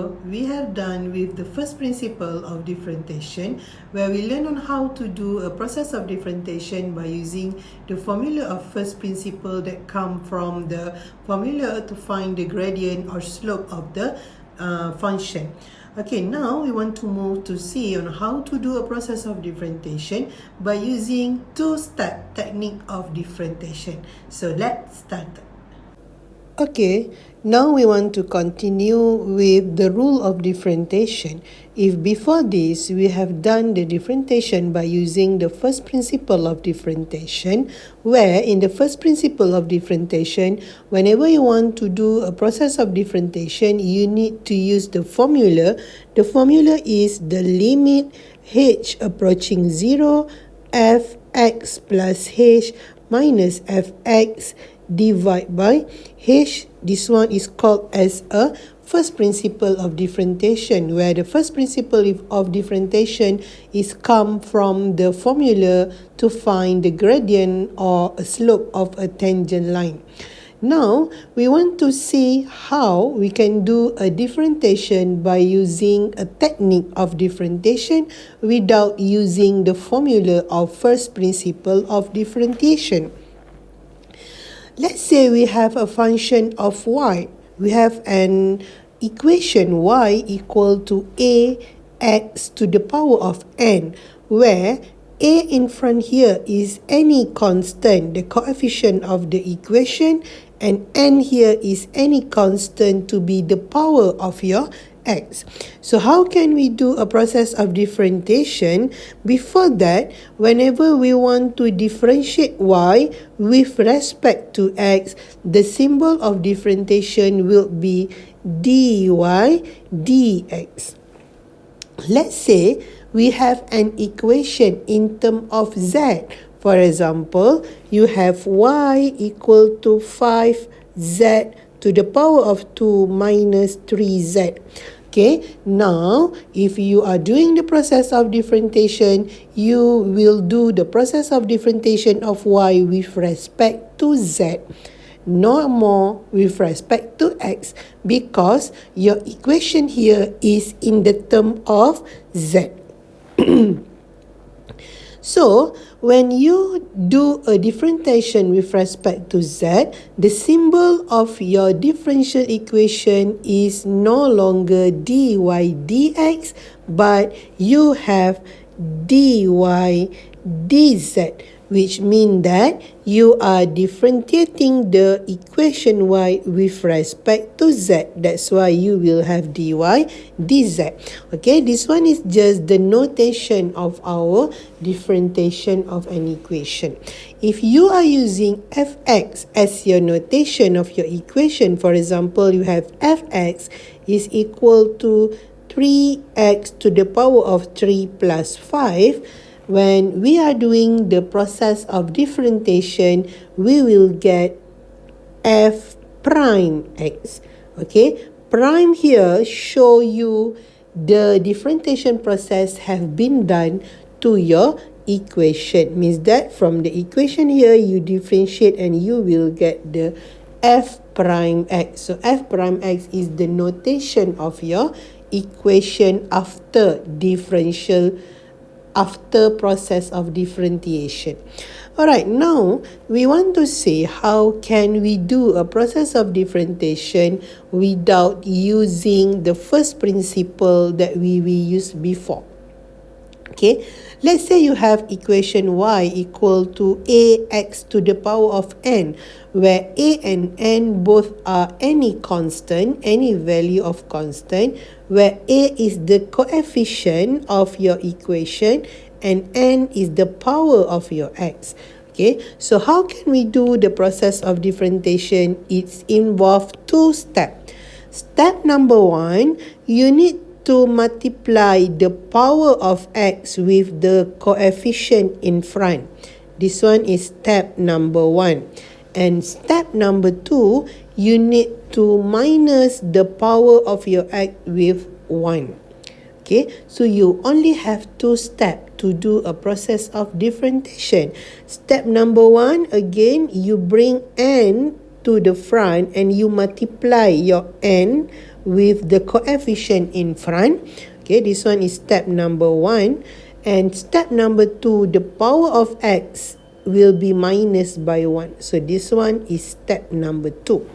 video, we have done with the first principle of differentiation, where we learn on how to do a process of differentiation by using the formula of first principle that come from the formula to find the gradient or slope of the function. Okay, now we want to move to see on how to do a process of differentiation by using two-step technique of differentiation. So let's start. Okay, now we want to continue with the rule of differentiation. If before this we have done the differentiation by using the first principle of differentiation, where in the first principle of differentiation, whenever you want to do a process of differentiation, you need to use the formula. The formula is the limit h approaching 0 fx plus h minus fx divided by h. This one is called as a first principle of differentiation, where the first principle of differentiation is come from the formula to find the gradient or a slope of a tangent line. Now we want to see how we can do a differentiation by using a technique of differentiation without using the formula of first principle of differentiation. Let's say we have a function of y. We have an equation y equal to ax to the power of n, where a in front here is any constant, the coefficient of the equation, and n here is any constant to be the power of your x. So how can we do a process of differentiation? Before that, whenever we want to differentiate y with respect to x, the symbol of differentiation will be dy dx. Let's say we have an equation in terms of z. For example, you have y equal to 5z to the power of 2 minus 3z. Okay, now if you are doing the process of differentiation, you will do the process of differentiation of y with respect to z, no more with respect to x, because your equation here is in the term of z. So, when you do a differentiation with respect to z, the symbol of your differential equation is no longer dy dx, but you have dy dz, which means that you are differentiating the equation y with respect to z. That's why you will have dy dz. Okay, this one is just the notation of our differentiation of an equation. If you are using fx as your notation of your equation, for example, you have fx is equal to 3x to the power of 3 plus 5, when we are doing the process of differentiation, we will get f prime x. Okay, prime here show you the differentiation process have been done to your equation. Means that from the equation here, you differentiate and you will get the f prime x. So f prime x is the notation of your equation after process of differentiation. Alright, now we want to see how can we do a process of differentiation without using the first principle that we used before. Okay, let's say you have equation y equal to ax to the power of n, where a and n both are any constant, any value of constant, where a is the coefficient of your equation and n is the power of your x. Okay, so how can we do the process of differentiation? It's involved two steps. Step number 1, you need to multiply the power of x with the coefficient in front. This one is step number 1. And step number 2, you need to minus the power of your x with 1. Okay, so you only have 2 steps to do a process of differentiation. Step number 1, again, you bring n to the front and you multiply your n with the coefficient in front. Okay, this one is step number 1. And step number 2, the power of x will be minus by 1. So this one is step number 2.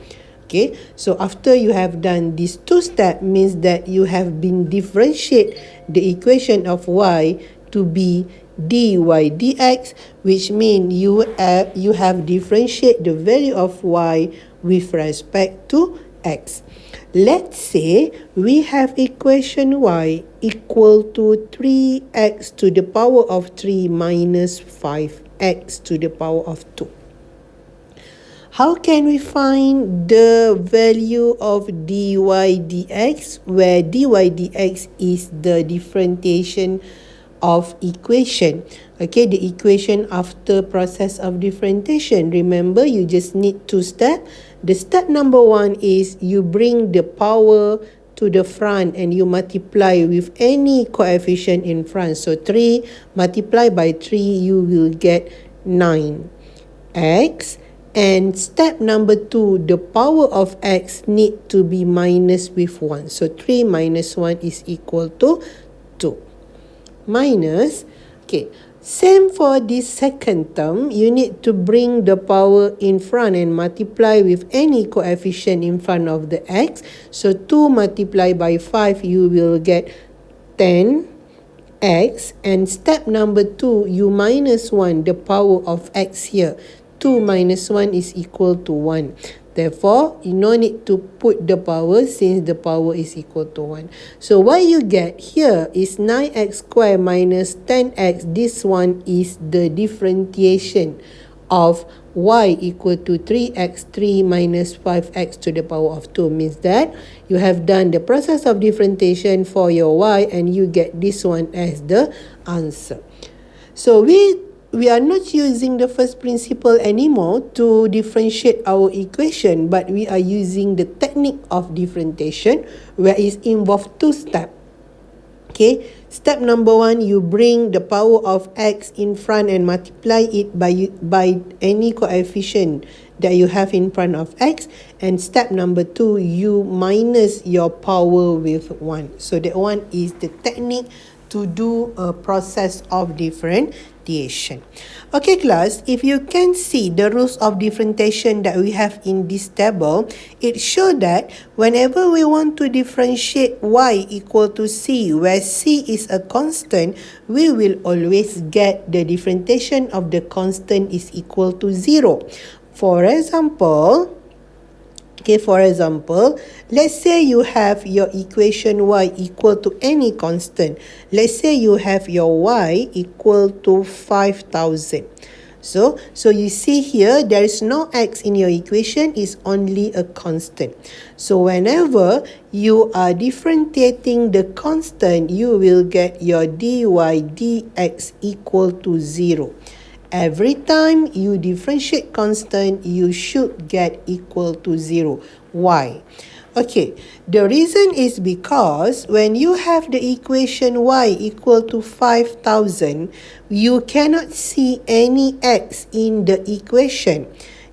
Okay, so after you have done these 2 steps, means that you have been differentiate the equation of y to be dy dx, which means you have differentiate the value of y with respect to x. Let's say we have equation y equal to 3x to the power of 3 minus 5x to the power of 2. How can we find the value of dy dx, where dy dx is the differentiation of equation? Okay, the equation after process of differentiation. Remember, you just need 2 steps. The step number 1 is you bring the power to the front and you multiply with any coefficient in front. So 3 multiplied by 3, you will get 9x. And step number 2, the power of x need to be minus with 1. So 3 minus 1 is equal to 2. Minus, okay, same for this second term, you need to bring the power in front and multiply with any coefficient in front of the x. So 2 multiplied by 5, you will get 10x. And step number 2, you minus 1, the power of x here. 2 minus 1 is equal to 1. Therefore, you no need to put the power since the power is equal to 1. So what you get here is 9x squared minus 10x. This one is the differentiation of y equal to 3x, 3 minus 5x to the power of 2. Means that you have done the process of differentiation for your y and you get this one as the answer. So we are not using the first principle anymore to differentiate our equation, but we are using the technique of differentiation, where it involves 2 steps. Okay, step number 1, you bring the power of x in front and multiply it by any coefficient that you have in front of x. And step number 2, you minus your power with 1. So that one is the technique to do a process of differentiation. Okay class, if you can see the rules of differentiation that we have in this table, it shows that whenever we want to differentiate y equal to c, where c is a constant, we will always get the differentiation of the constant is equal to 0. For example, let's say you have your equation y equal to any constant. Let's say you have your y equal to 5,000. So you see here, there is no x in your equation, it's only a constant. So whenever you are differentiating the constant, you will get your dy dx equal to 0. Every time you differentiate constant, you should get equal to 0. Why? Okay, the reason is because when you have the equation y equal to 5,000, you cannot see any x in the equation.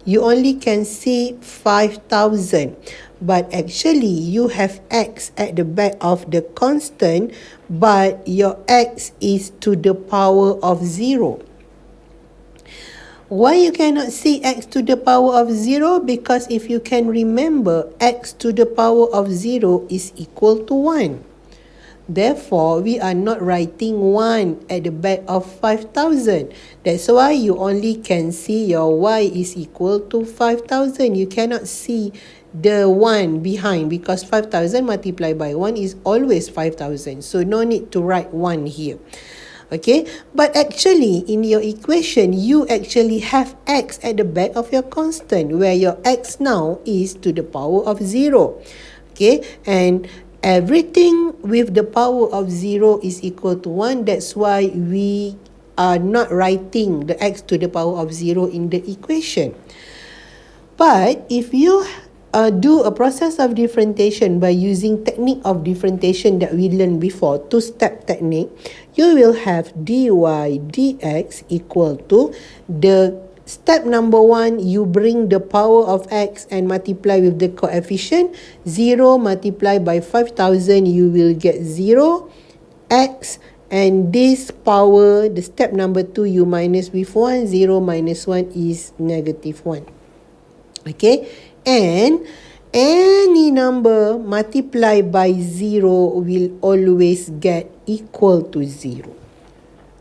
You only can see 5,000. But actually, you have x at the back of the constant, but your x is to the power of 0. Why you cannot see x to the power of 0? Because if you can remember, x to the power of 0 is equal to 1. Therefore, we are not writing 1 at the back of 5,000. That's why you only can see your y is equal to 5,000. You cannot see the 1 behind, because 5,000 multiplied by 1 is always 5,000. So no need to write 1 here. Okay, but actually in your equation, you actually have x at the back of your constant, where your x now is to the power of 0. Okay, and everything with the power of 0 is equal to 1. That's why we are not writing the x to the power of 0 in the equation. But if you do a process of differentiation by using technique of differentiation that we learned before, 2-step technique, you will have dy dx equal to the Step number 1, you bring the power of x and multiply with the coefficient. 0 multiplied by 5,000, you will get 0 x, and this power, the step number 2, you minus with 1. 0 minus 1 is negative 1. Okay, and any number multiplied by 0 will always get equal to 0.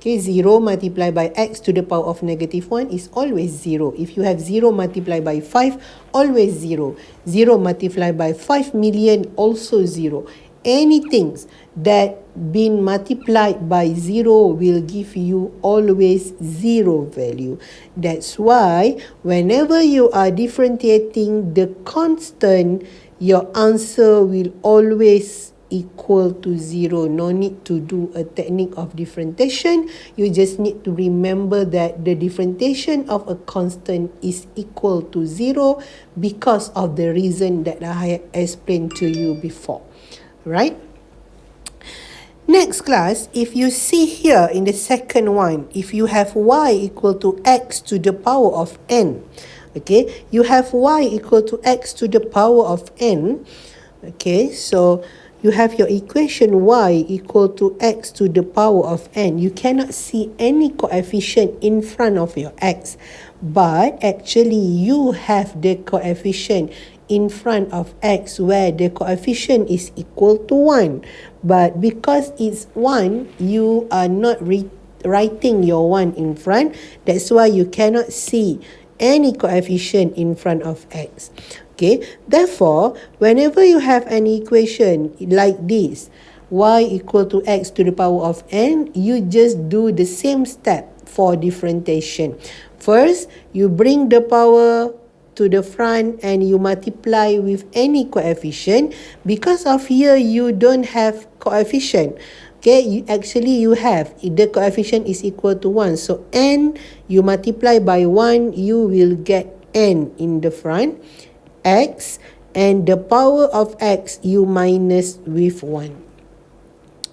Okay, 0 multiplied by x to the power of negative 1 is always 0. If you have 0 multiplied by 5, always 0. 0 multiplied by 5 million, also 0. Anything that been multiplied by 0 will give you always 0 value. That's why whenever you are differentiating the constant, your answer will always equal to 0. No need to do a technique of differentiation. You just need to remember that the differentiation of a constant is equal to 0 because of the reason that I explained to you before. Right? Next class, if you see here in the second one, if you have y equal to x to the power of n, okay, you have y equal to x to the power of n, okay, so you have your equation y equal to x to the power of n. You cannot see any coefficient in front of your x, but actually you have the coefficient in front of x where the coefficient is equal to 1. But because it's 1, you are not writing your 1 in front. That's why you cannot see any coefficient in front of x. Okay, therefore, whenever you have an equation like this, y equal to x to the power of n, you just do the same step for differentiation. First, you bring the power to the front and you multiply with any coefficient. Because of here you don't have coefficient, okay, you have the coefficient is equal to 1, so n you multiply by 1, you will get n in the front, x, and the power of x you minus with 1.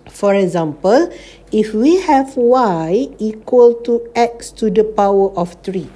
For example, if we have y equal to x to the power of 3,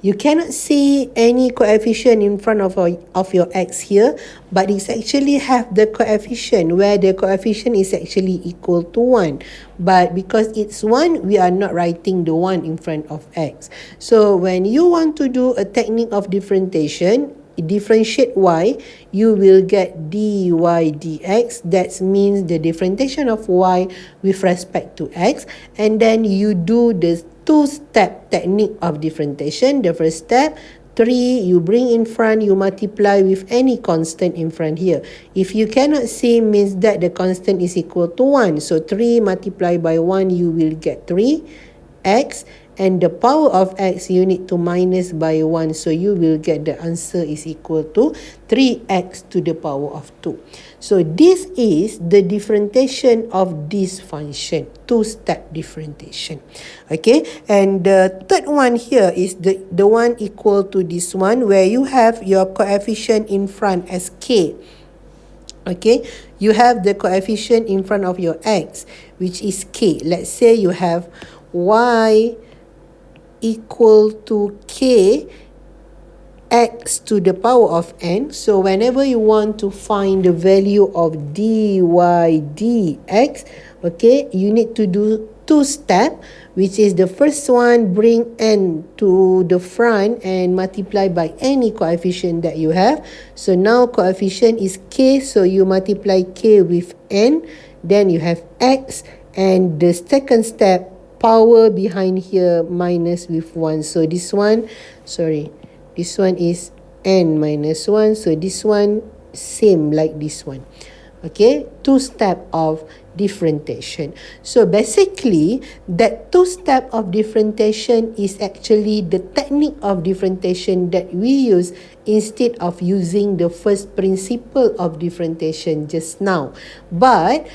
you cannot see any coefficient in front of your x here, but it's actually have the coefficient where the coefficient is actually equal to 1. But because it's 1, we are not writing the 1 in front of x. So when you want to do a technique of differentiation, differentiate y, you will get dy dx. That means the differentiation of y with respect to x, and then you do the two-step technique of differentiation. The first step, 3, you bring in front, you multiply with any constant in front here. If you cannot see, means that the constant is equal to 1. So 3 multiplied by 1, you will get 3x, and the power of x you need to minus by 1, so you will get the answer is equal to 3x to the power of 2. So this is the differentiation of this function, two-step differentiation. Okay, and the third one here is the one equal to this one, where you have your coefficient in front as k. Okay, you have the coefficient in front of your x, which is k. Let's say you have y equal to k x to the power of n. So whenever you want to find the value of dy dx, okay, you need to do two steps, which is the first one, bring n to the front and multiply by any coefficient that you have. So now coefficient is k, so you multiply k with n, then you have x, and the second step, power behind here minus with 1. So this one is n minus 1. So this one same like this one. Okay, two step of differentiation. So basically, that two step of differentiation is actually the technique of differentiation that we use instead of using the first principle of differentiation just now. But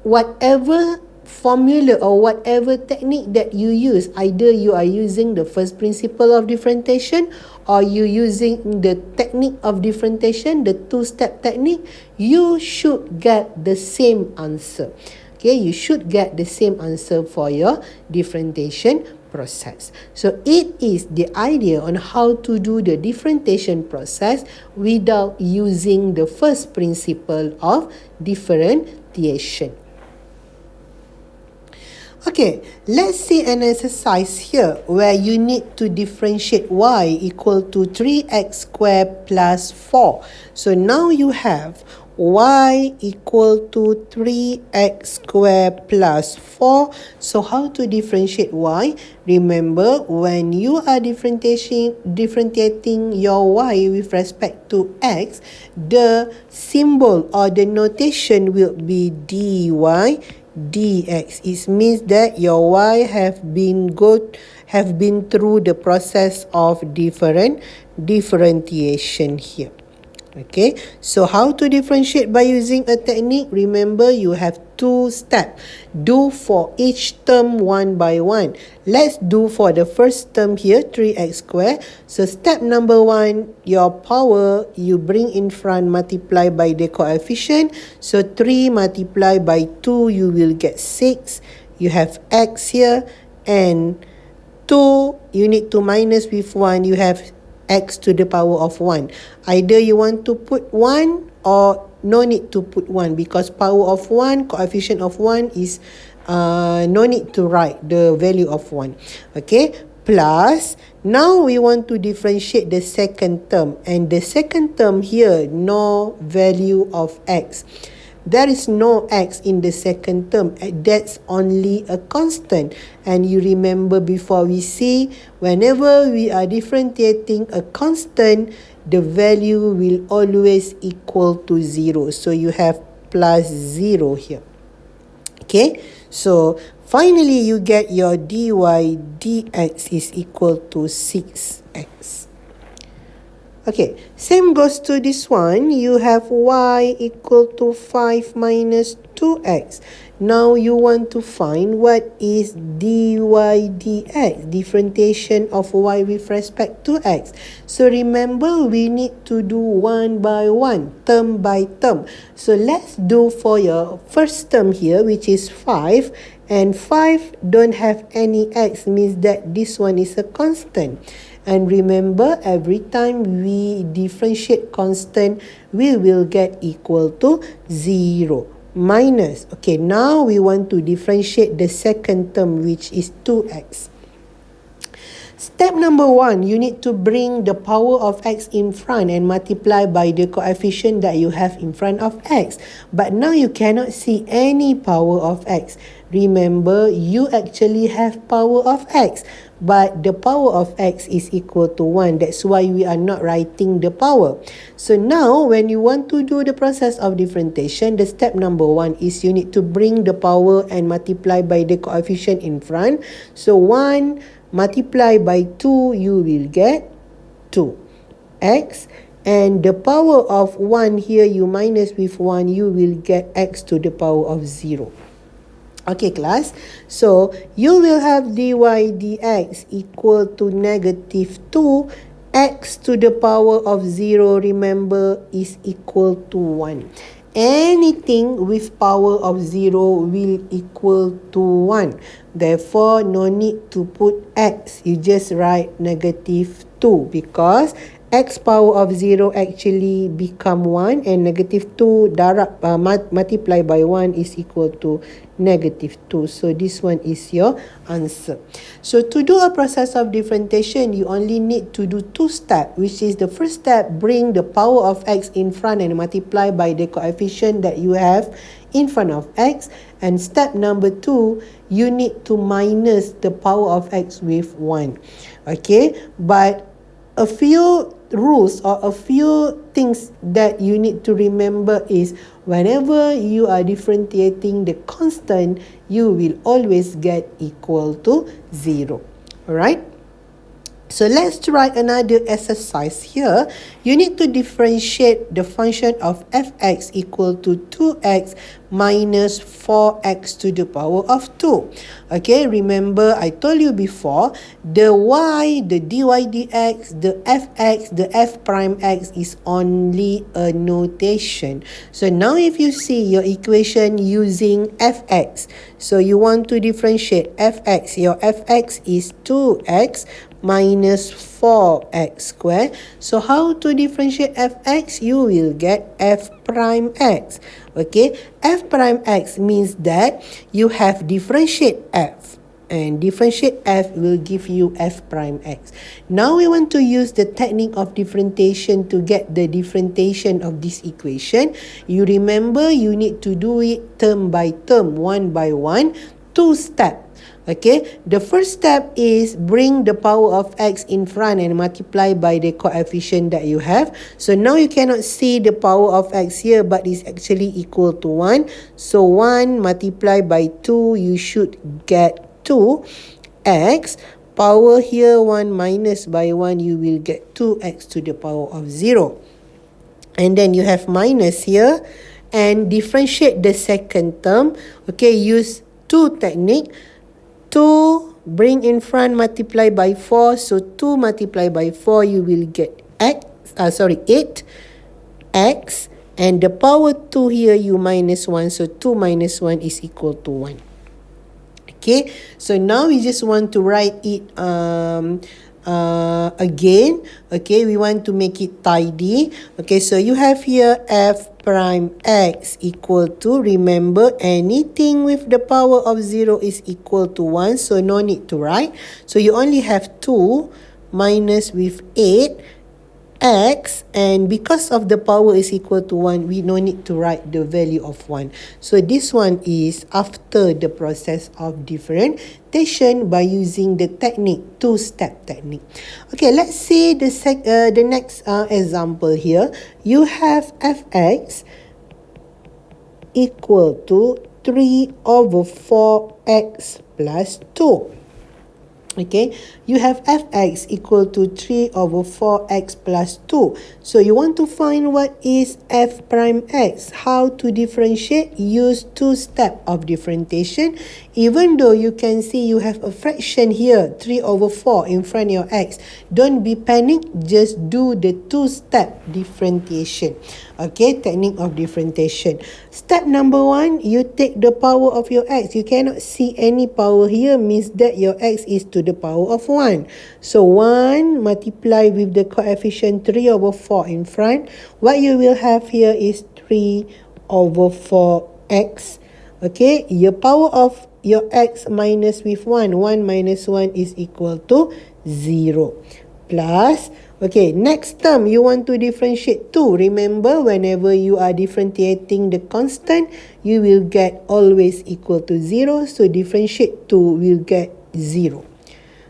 whatever formula or whatever technique that you use, either you are using the first principle of differentiation or you using the technique of differentiation, the two-step technique, you should get the same answer. Okay, you should get the same answer for your differentiation process. So it is the idea on how to do the differentiation process without using the first principle of differentiation. Okay, let's see an exercise here where you need to differentiate y equal to 3x squared plus 4. So now you have y equal to 3x squared plus 4. So how to differentiate y? Remember, when you are differentiating your y with respect to x, the symbol or the notation will be dy dx. It means that your y have been through the process of differentiation here. Okay, so how to differentiate by using a technique? Remember, you have 2 steps. Do for each term one by one. Let's do for the first term here, 3x squared. So step number 1, your power you bring in front, multiply by the coefficient. So 3 multiplied by 2, you will get 6. You have x here, and 2, you need to minus with 1, you have x to the power of 1. Either you want to put 1 or no need to put 1, because power of 1, coefficient of 1 is no need to write the value of 1. Okay, plus now we want to differentiate the second term, and the second term here, no value of x. There is no x in the second term. That's only a constant. And you remember before we see, whenever we are differentiating a constant, the value will always equal to 0. So you have plus 0 here. Okay, so finally you get your dy dx is equal to 6x. Okay, same goes to this one. You have y equal to 5 minus 2x. Now you want to find what is dy dx, differentiation of y with respect to x. So remember, we need to do one by one, term by term. So let's do for your first term here, which is 5. And 5 don't have any x, means that this one is a constant. And remember, every time we differentiate constant, we will get equal to 0. Minus. Okay, now we want to differentiate the second term, which is 2x. Step number 1, you need to bring the power of x in front and multiply by the coefficient that you have in front of x. But now you cannot see any power of x. Remember, you actually have power of x, but the power of x is equal to 1. That's why we are not writing the power. So now, when you want to do the process of differentiation, the step number 1 is you need to bring the power and multiply by the coefficient in front. So 1 multiply by 2, you will get 2x. And the power of 1 here, you minus with 1, you will get x to the power of 0. Okay, class. So you will have dy dx equal to negative 2. X to the power of 0, remember, is equal to 1. Anything with power of 0 will equal to 1. Therefore, no need to put x. You just write negative 2, because x power of 0 actually become 1, and negative 2 multiply by 1 is equal to negative 2. So this one is your answer. So to do a process of differentiation, you only need to do 2 steps, which is the first step, bring the power of x in front and multiply by the coefficient that you have in front of x. And step number 2, you need to minus the power of x with 1. Okay, but a few rules or a few things that you need to remember is, whenever you are differentiating the constant, you will always get equal to 0. Alright? So let's try another exercise here. You need to differentiate the function of fx equal to 2x minus 4x to the power of 2. Okay, remember I told you before, the y, the dy dx, the fx, the f prime x is only a notation. So now if you see your equation using fx, so you want to differentiate fx, your fx is 2x minus 4x squared. So how to differentiate fx? You will get f prime x. Okay, f prime x means that you have differentiate f, and differentiate f will give you f prime x. Now we want to use the technique of differentiation to get the differentiation of this equation. You remember you need to do it term by term, one by one, 2 steps. Okay, the first step is bring the power of x in front and multiply by the coefficient that you have. So now you cannot see the power of x here, but it's actually equal to 1. So 1 multiplied by 2, you should get 2x. Power here 1 minus by 1, you will get 2x to the power of 0. And then you have minus here, and differentiate the second term. Okay, use 2 technique. 2 bring in front, multiply by 4. So 2 multiply by 4, you will get 8x. And the power 2 here, you minus 1. So 2 minus 1 is equal to 1. Okay, so now we just want to write it again. Okay, we want to make it tidy. Okay, so you have here f prime x equal to, remember anything with the power of 0 is equal to 1, so no need to write. So you only have 2 minus with 8x, and because of the power is equal to 1, we no need to write the value of 1. So this one is after the process of differentiation by using the technique, 2-step technique. Okay, let's see the next example here. You have fx equal to 3 over 4x plus 2. Okay, you have fx equal to 3 over 4x plus 2. So you want to find what is f prime x. How to differentiate? Use 2 steps of differentiation. Even though you can see you have a fraction here, 3 over 4 in front of your x, don't be panic, just do the 2-step differentiation. Okay, technique of differentiation. Step number 1, you take the power of your x. You cannot see any power here, means that your x is to the power of 1. So 1 multiply with the coefficient 3 over 4 in front. What you will have here is 3 over 4x. Okay, your power of your x minus with 1. 1 minus 1 is equal to 0. Plus, okay, next term you want to differentiate 2. Remember, whenever you are differentiating the constant, you will get always equal to 0. So differentiate 2 will get 0.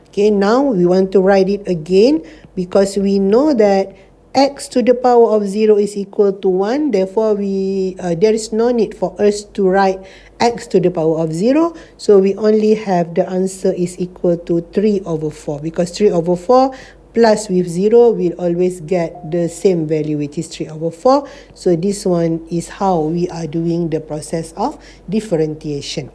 Okay, now we want to write it again because we know that x to the power of 0 is equal to 1. Therefore, there is no need for us to write x to the power of 0. So we only have the answer is equal to 3 over 4, because 3 over 4 plus with 0 will always get the same value, which is 3 over 4. So this one is how we are doing the process of differentiation.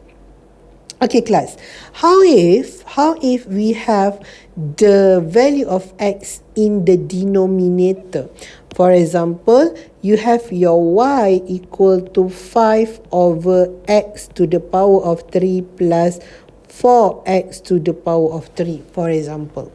Okay, class. How if we have the value of x in the denominator? For example, you have your y equal to 5 over x to the power of 3 plus 4x to the power of 3, for example.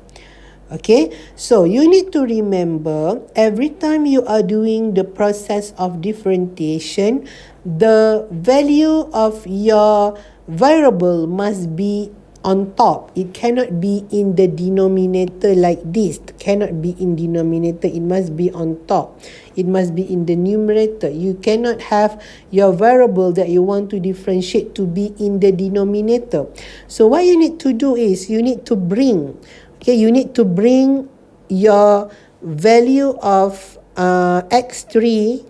Okay, so you need to remember every time you are doing the process of differentiation, the value of your variable must be on top. It cannot be in the denominator like this. It cannot be in denominator. It must be on top. It must be in the numerator. You cannot have your variable that you want to differentiate to be in the denominator. So what you need to do is you need to bring, you need to bring your value of x3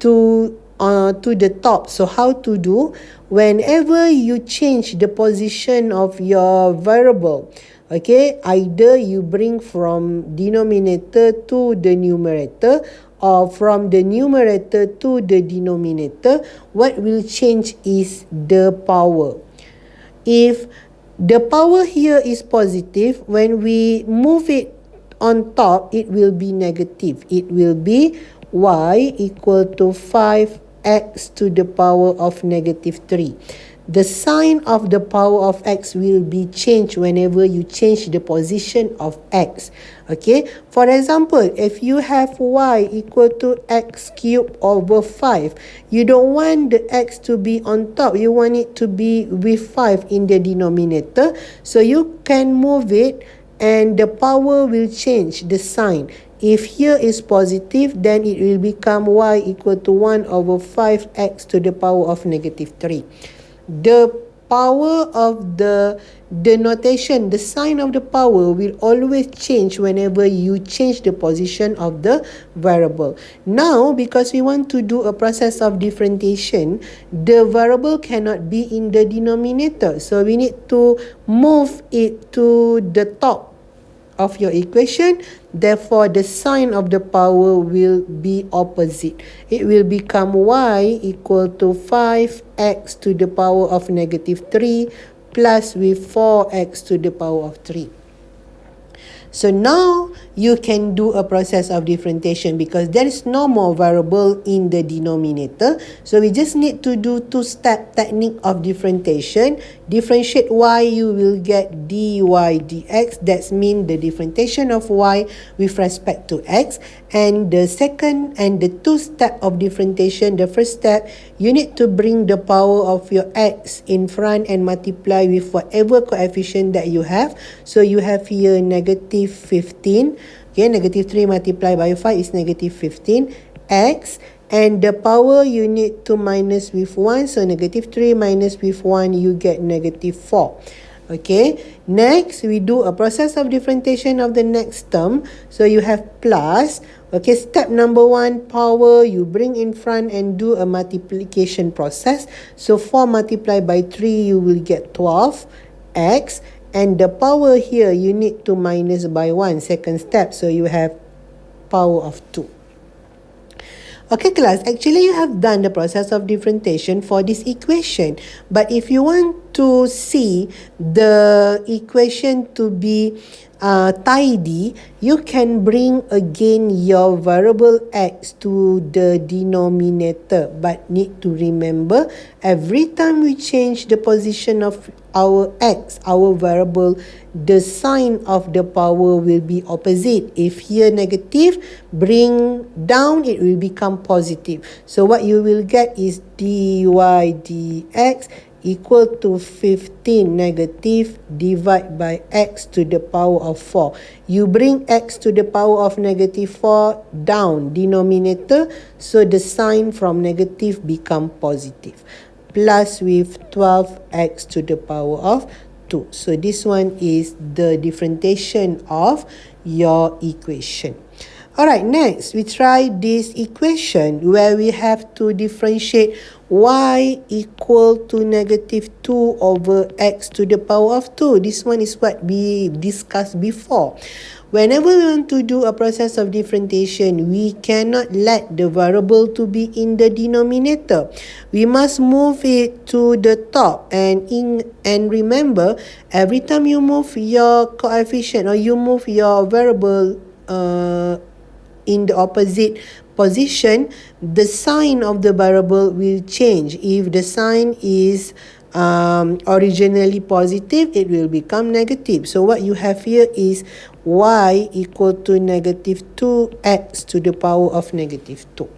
to the top. So how to do? Whenever you change the position of your variable, Okay, either you bring from denominator to the numerator or from the numerator to the denominator. What will change is the power. If the power here is positive, when we move it on top, it will be negative. It will be y equal to 5x to the power of negative 3. The sign of the power of x will be changed whenever you change the position of x. Okay, for example, if you have y equal to x cubed over 5, you don't want the x to be on top. You want it to be with 5 in the denominator. So you can move it and the power will change the sign. If here is positive, then it will become y equal to 1 over 5x to the power of negative 3. The power of the notation, the sign of the power will always change whenever you change the position of the variable. Now, because we want to do a process of differentiation, the variable cannot be in the denominator. So we need to move it to the top of your equation. Therefore, the sign of the power will be opposite. It will become y equal to 5x to the power of negative 3 plus with 4x to the power of 3. So now you can do a process of differentiation because there is no more variable in the denominator. So we just need to do two-step technique of differentiation. Differentiate y, you will get dy dx. That means the differentiation of y with respect to x. And the second and the two-step of differentiation, the first step, you need to bring the power of your x in front and multiply with whatever coefficient that you have. So you have here negative 15. Okay, negative 3 multiplied by 5 is negative 15 x. And the power you need to minus with 1. So negative 3 minus with 1, you get negative 4. Okay, next we do a process of differentiation of the next term. So you have plus. Okay, step number 1, power, you bring in front and do a multiplication process. So 4 multiplied by 3, you will get 12x. And the power here, you need to minus by 1, second step. So you have power of 2. Okay class, actually you have done the process of differentiation for this equation. But if you want to see the equation to be tidy, you can bring again your variable x to the denominator. But need to remember, every time we change the position of our x, our variable, the sign of the power will be opposite. If here negative, bring down, it will become positive. So what you will get is dy dx equal to 15 negative divide by x to the power of 4. You bring x to the power of negative 4 down, denominator, so the sign from negative become positive. Plus with 12x to the power of 2. So this one is the differentiation of your equation. Alright, next we try this equation where we have to differentiate y equal to negative 2 over x to the power of 2. This one is what we discussed before. Whenever we want to do a process of differentiation, we cannot let the variable to be in the denominator. We must move it to the top. And remember, every time you move your coefficient or you move your variable in the opposite position, the sign of the variable will change. If the sign is originally positive, it will become negative. So what you have here is y equal to negative 2x to the power of negative 2.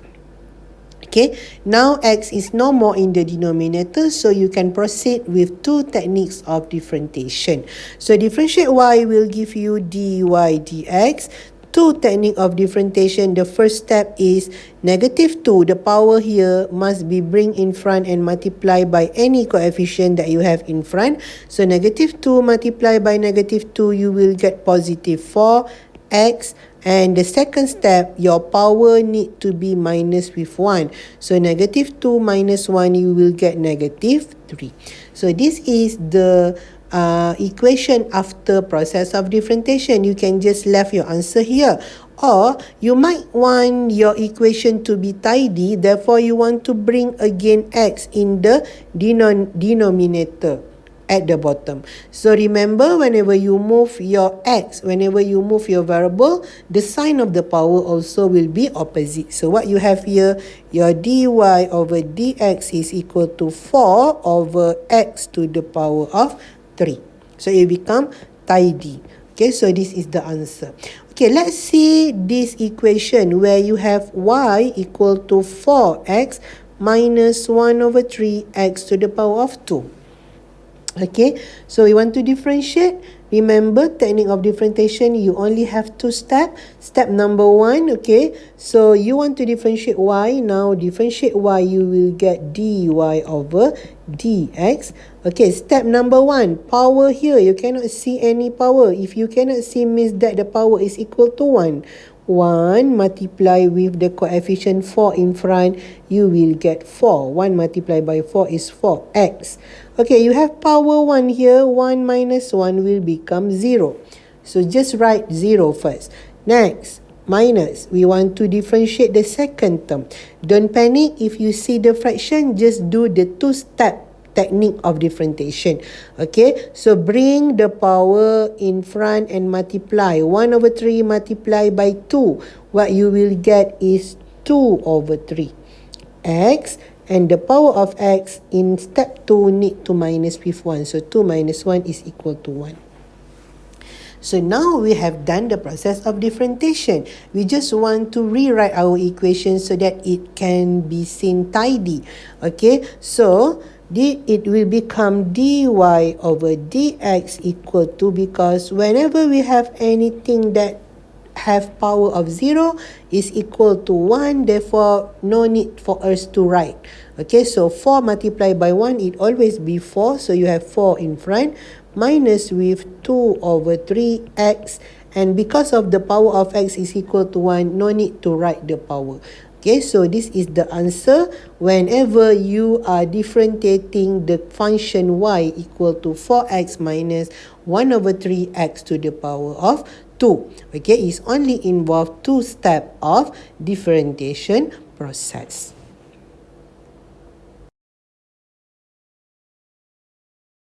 Okay, now x is no more in the denominator, so you can proceed with two techniques of differentiation. So differentiate y will give you dy dx. Two technique of differentiation. The first step is negative 2. The power here must be bring in front and multiply by any coefficient that you have in front. So negative 2 multiplied by negative 2, you will get positive 4x. And the second step, your power need to be minus with 1. So negative 2 minus 1, you will get negative 3. So this is the equation after process of differentiation. You can just left your answer here. Or you might want your equation to be tidy, therefore you want to bring again x in the denominator at the bottom. So remember, whenever you move your x, whenever you move your variable, the sign of the power also will be opposite. So what you have here, your dy over dx is equal to 4 over x to the power of 3. So it become tidy. Okay, so this is the answer. Okay, let's see this equation where you have y equal to 4x minus 1 over 3x to the power of 2. Okay, so we want to differentiate. Remember, technique of differentiation, you only have 2 steps. Step number 1, okay, so you want to differentiate y. Now differentiate y, you will get dy over dx. Okay, step number 1, power here, you cannot see any power. If you cannot see, means that the power is equal to 1. 1 multiply with the coefficient 4 in front, you will get 4. 1 multiplied by 4 is 4x. Okay, you have power 1 here. 1 minus 1 will become 0. So just write 0 first. Next, minus. We want to differentiate the second term. Don't panic. If you see the fraction, just do the 2-step technique of differentiation. Okay, so bring the power in front and multiply. 1 over 3 multiplied by 2. What you will get is 2 over 3 x, and the power of x in step 2 need to minus with 1. So 2 minus 1 is equal to 1. So now we have done the process of differentiation. We just want to rewrite our equation so that it can be seen tidy. Okay, so it will become dy over dx equal to, because whenever we have anything that have power of 0 is equal to 1, therefore no need for us to write. Okay, so 4 multiplied by 1, it always be 4, so you have 4 in front, minus with 2 over 3x, and because of the power of x is equal to 1, no need to write the power. Okay, so this is the answer whenever you are differentiating the function y equal to 4x minus 1 over 3x to the power of 2. Okay, it's only involved 2 steps of differentiation process.